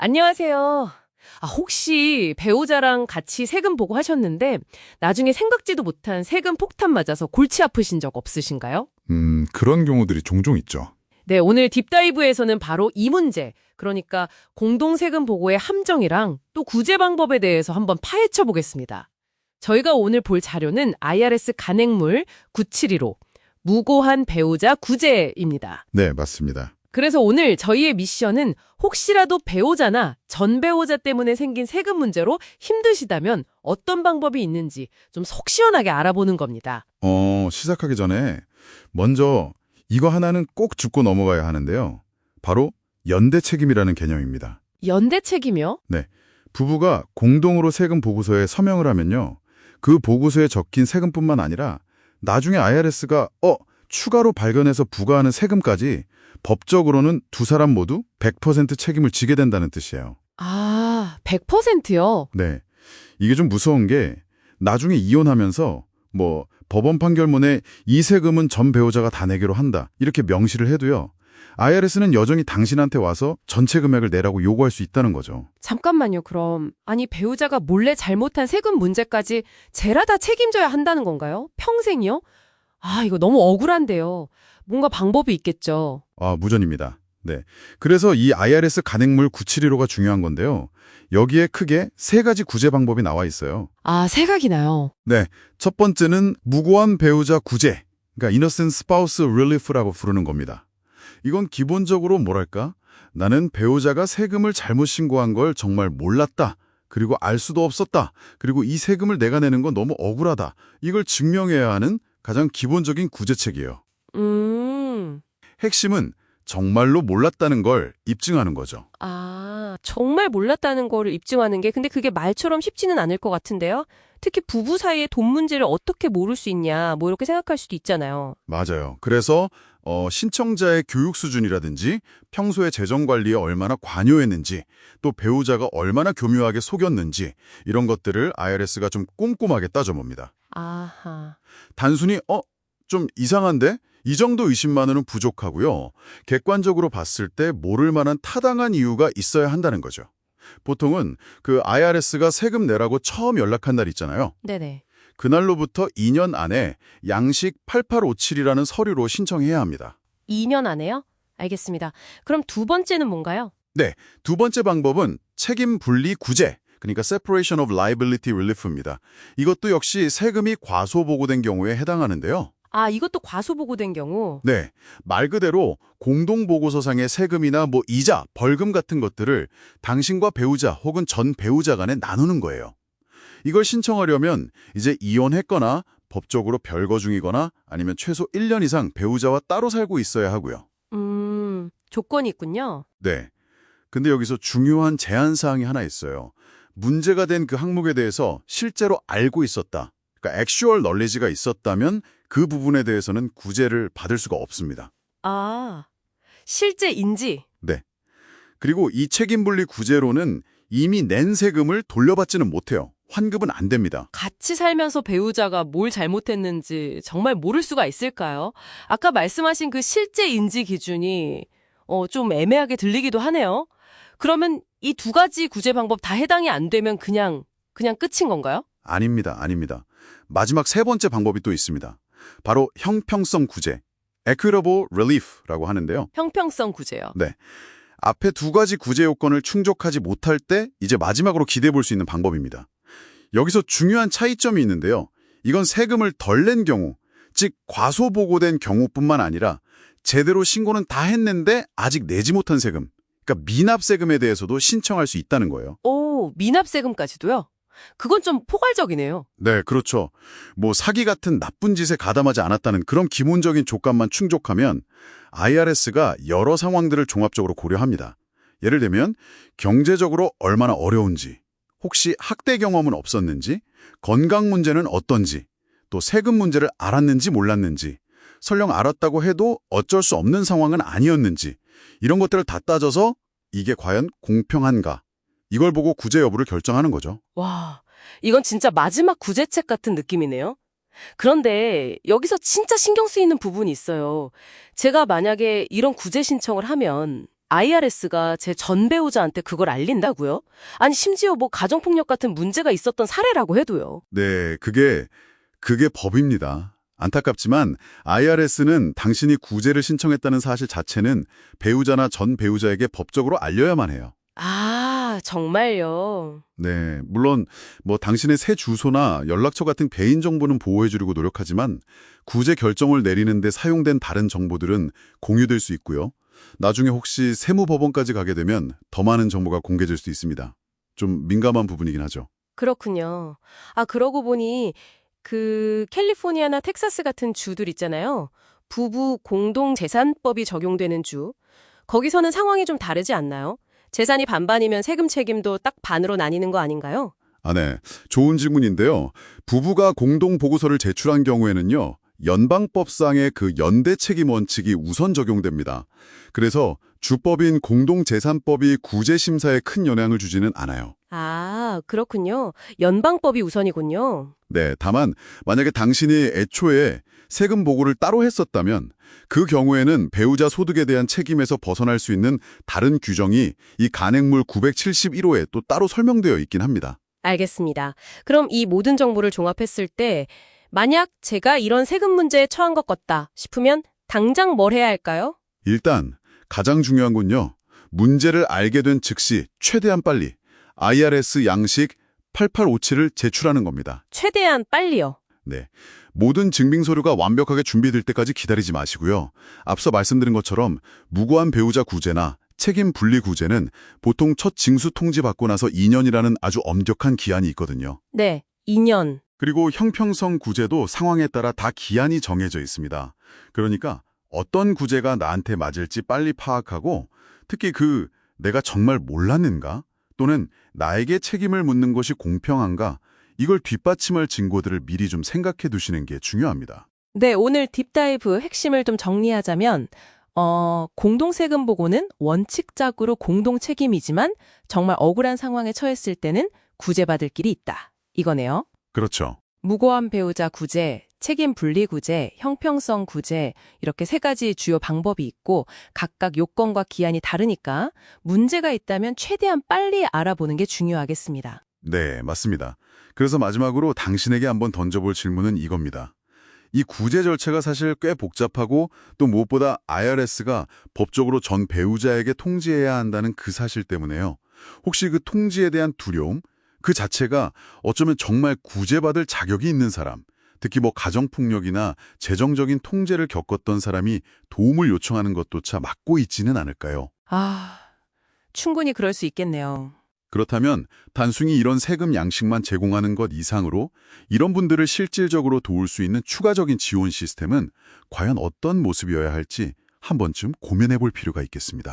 안녕하세요. 혹시 배우자랑 같이 세금 보고 하셨는데 나중에 생각지도 못한 세금 폭탄 맞아서 골치 아프신 적 없으신가요? 그런 경우들이 종종 있죠. 네, 오늘 딥다이브에서는 바로 이 문제, 그러니까 공동세금 보고의 함정이랑 또 구제 방법에 대해서 한번 파헤쳐 보겠습니다. 저희가 오늘 볼 자료는 IRS 간행물 972로 무고한 배우자 구제입니다. 네, 맞습니다. 그래서 오늘 저희의 미션은 혹시라도 배우자나 전 배우자 때문에 생긴 세금 문제로 힘드시다면 어떤 방법이 있는지 좀 속 시원하게 알아보는 겁니다. 시작하기 전에 먼저 이거 하나는 꼭 짚고 넘어가야 하는데요. 바로 연대 책임이라는 개념입니다. 연대 책임이요? 네, 부부가 공동으로 세금 보고서에 서명을 하면요. 그 보고서에 적힌 세금뿐만 아니라 나중에 IRS가 추가로 발견해서 부과하는 세금까지 법적으로는 두 사람 모두 100% 책임을 지게 된다는 뜻이에요. 100%요? 네. 이게 좀 무서운 게 나중에 이혼하면서 법원 판결문에 이 세금은 전 배우자가 다 내기로 한다 이렇게 명시를 해도요. IRS는 여전히 당신한테 와서 전체 금액을 내라고 요구할 수 있다는 거죠. 잠깐만요, 그럼. 아니, 배우자가 몰래 잘못한 세금 문제까지 쟤라 다 책임져야 한다는 건가요? 평생이요? 이거 너무 억울한데요. 뭔가 방법이 있겠죠. 무전입니다. 네. 그래서 이 IRS 간행물 972호가 중요한 건데요. 여기에 크게 세 가지 구제 방법이 나와 있어요. 세각이나요? 네. 첫 번째는 무고한 배우자 구제, 그러니까 Innocent Spouse Relief라고 부르는 겁니다. 이건 기본적으로 뭐랄까? 나는 배우자가 세금을 잘못 신고한 걸 정말 몰랐다. 그리고 알 수도 없었다. 그리고 이 세금을 내가 내는 건 너무 억울하다. 이걸 증명해야 하는 가장 기본적인 구제책이에요. 핵심은 정말로 몰랐다는 걸 입증하는 거죠. 정말 몰랐다는 거를 입증하는 게 근데 그게 말처럼 쉽지는 않을 것 같은데요. 특히 부부 사이의 돈 문제를 어떻게 모를 수 있냐 이렇게 생각할 수도 있잖아요. 맞아요. 그래서 신청자의 교육 수준이라든지 평소에 재정 관리에 얼마나 관여했는지 또 배우자가 얼마나 교묘하게 속였는지 이런 것들을 IRS가 좀 꼼꼼하게 따져봅니다. 아하. 단순히 좀 이상한데? 이 정도 의심만으로는 부족하고요. 객관적으로 봤을 때 모를 만한 타당한 이유가 있어야 한다는 거죠. 보통은 그 IRS가 세금 내라고 처음 연락한 날 있잖아요. 네네. 그날로부터 2년 안에 양식 8857이라는 서류로 신청해야 합니다. 2년 안에요? 알겠습니다. 그럼 두 번째는 뭔가요? 네, 두 번째 방법은 책임 분리 구제, 그러니까 Separation of Liability Relief입니다. 이것도 역시 세금이 과소보고된 경우에 해당하는데요. 이것도 과소보고된 경우? 네, 말 그대로 공동보고서상의 세금이나 이자, 벌금 같은 것들을 당신과 배우자 혹은 전 배우자 간에 나누는 거예요. 이걸 신청하려면 이제 이혼했거나 법적으로 별거 중이거나 아니면 최소 1년 이상 배우자와 따로 살고 있어야 하고요. 조건이 있군요. 네, 근데 여기서 중요한 제한사항이 하나 있어요. 문제가 된 그 항목에 대해서 실제로 알고 있었다. 그러니까 액슈얼 널리지가 있었다면 그 부분에 대해서는 구제를 받을 수가 없습니다. 실제 인지. 네. 그리고 이 책임분리 구제로는 이미 낸 세금을 돌려받지는 못해요. 환급은 안 됩니다. 같이 살면서 배우자가 뭘 잘못했는지 정말 모를 수가 있을까요? 아까 말씀하신 그 실제 인지 기준이 좀 애매하게 들리기도 하네요. 그러면 이 두 가지 구제 방법 다 해당이 안 되면 그냥 끝인 건가요? 아닙니다. 마지막 세 번째 방법이 또 있습니다. 바로 형평성 구제, Equitable Relief라고 하는데요. 형평성 구제요. 네. 앞에 두 가지 구제 요건을 충족하지 못할 때 이제 마지막으로 기대해 볼 수 있는 방법입니다. 여기서 중요한 차이점이 있는데요. 이건 세금을 덜 낸 경우, 즉 과소보고된 경우뿐만 아니라 제대로 신고는 다 했는데 아직 내지 못한 세금, 그러니까 미납세금에 대해서도 신청할 수 있다는 거예요. 미납세금까지도요? 그건 좀 포괄적이네요. 네, 그렇죠. 사기 같은 나쁜 짓에 가담하지 않았다는 그런 기본적인 조건만 충족하면 IRS가 여러 상황들을 종합적으로 고려합니다. 예를 들면 경제적으로 얼마나 어려운지, 혹시 학대 경험은 없었는지, 건강 문제는 어떤지, 또 세금 문제를 알았는지 몰랐는지, 설령 알았다고 해도 어쩔 수 없는 상황은 아니었는지 이런 것들을 다 따져서 이게 과연 공평한가? 이걸 보고 구제 여부를 결정하는 거죠. 와, 이건 진짜 마지막 구제책 같은 느낌이네요. 그런데 여기서 진짜 신경 쓰이는 부분이 있어요. 제가 만약에 이런 구제 신청을 하면 IRS가 제 전 배우자한테 그걸 알린다고요? 아니, 심지어 뭐 가정폭력 같은 문제가 있었던 사례라고 해도요. 네, 그게 법입니다. 안타깝지만 IRS는 당신이 구제를 신청했다는 사실 자체는 배우자나 전 배우자에게 법적으로 알려야만 해요. 아, 정말요? 네, 물론 뭐 당신의 새 주소나 연락처 같은 개인 정보는 보호해주려고 노력하지만 구제 결정을 내리는데 사용된 다른 정보들은 공유될 수 있고요. 나중에 혹시 세무법원까지 가게 되면 더 많은 정보가 공개될 수 있습니다. 좀 민감한 부분이긴 하죠. 그렇군요. 아, 그러고 보니 캘리포니아나 텍사스 같은 주들 있잖아요. 부부 공동재산법이 적용되는 주. 거기서는 상황이 좀 다르지 않나요? 재산이 반반이면 세금 책임도 딱 반으로 나뉘는 거 아닌가요? 아, 네. 좋은 질문인데요. 부부가 공동 보고서를 제출한 경우에는요. 연방법상의 그 연대 책임 원칙이 우선 적용됩니다. 그래서 주법인 공동재산법이 구제 심사에 큰 영향을 주지는 않아요. 아, 그렇군요. 연방법이 우선이군요. 네, 다만 만약에 당신이 애초에 세금 보고를 따로 했었다면 그 경우에는 배우자 소득에 대한 책임에서 벗어날 수 있는 다른 규정이 이 간행물 971호에 또 따로 설명되어 있긴 합니다. 알겠습니다. 그럼 이 모든 정보를 종합했을 때 만약 제가 이런 세금 문제에 처한 것 같다 싶으면 당장 뭘 해야 할까요? 일단 가장 중요한 건요. 문제를 알게 된 즉시 최대한 빨리 IRS 양식 8857을 제출하는 겁니다. 최대한 빨리요. 네, 모든 증빙 서류가 완벽하게 준비될 때까지 기다리지 마시고요. 앞서 말씀드린 것처럼 무고한 배우자 구제나 책임 분리 구제는 보통 첫 징수 통지 받고 나서 2년이라는 아주 엄격한 기한이 있거든요. 네, 2년. 그리고 형평성 구제도 상황에 따라 다 기한이 정해져 있습니다. 그러니까 어떤 구제가 나한테 맞을지 빨리 파악하고 특히 내가 정말 몰랐는가? 또는 나에게 책임을 묻는 것이 공평한가? 이걸 뒷받침할 증거들을 미리 좀 생각해 두시는 게 중요합니다. 네, 오늘 딥다이브 핵심을 좀 정리하자면 공동세금 보고는 원칙적으로 공동 책임이지만 정말 억울한 상황에 처했을 때는 구제받을 길이 있다. 이거네요. 그렇죠. 무고한 배우자 구제, 책임 분리 구제, 형평성 구제 이렇게 세 가지 주요 방법이 있고 각각 요건과 기한이 다르니까 문제가 있다면 최대한 빨리 알아보는 게 중요하겠습니다. 네, 맞습니다. 그래서 마지막으로 당신에게 한번 던져볼 질문은 이겁니다. 이 구제 절차가 사실 꽤 복잡하고 또 무엇보다 IRS가 법적으로 전 배우자에게 통지해야 한다는 그 사실 때문에요. 혹시 그 통지에 대한 두려움? 그 자체가 어쩌면 정말 구제받을 자격이 있는 사람, 특히 뭐 가정폭력이나 재정적인 통제를 겪었던 사람이 도움을 요청하는 것조차 막고 있지는 않을까요? 충분히 그럴 수 있겠네요. 그렇다면 단순히 이런 세금 양식만 제공하는 것 이상으로 이런 분들을 실질적으로 도울 수 있는 추가적인 지원 시스템은 과연 어떤 모습이어야 할지 한 번쯤 고민해 볼 필요가 있겠습니다.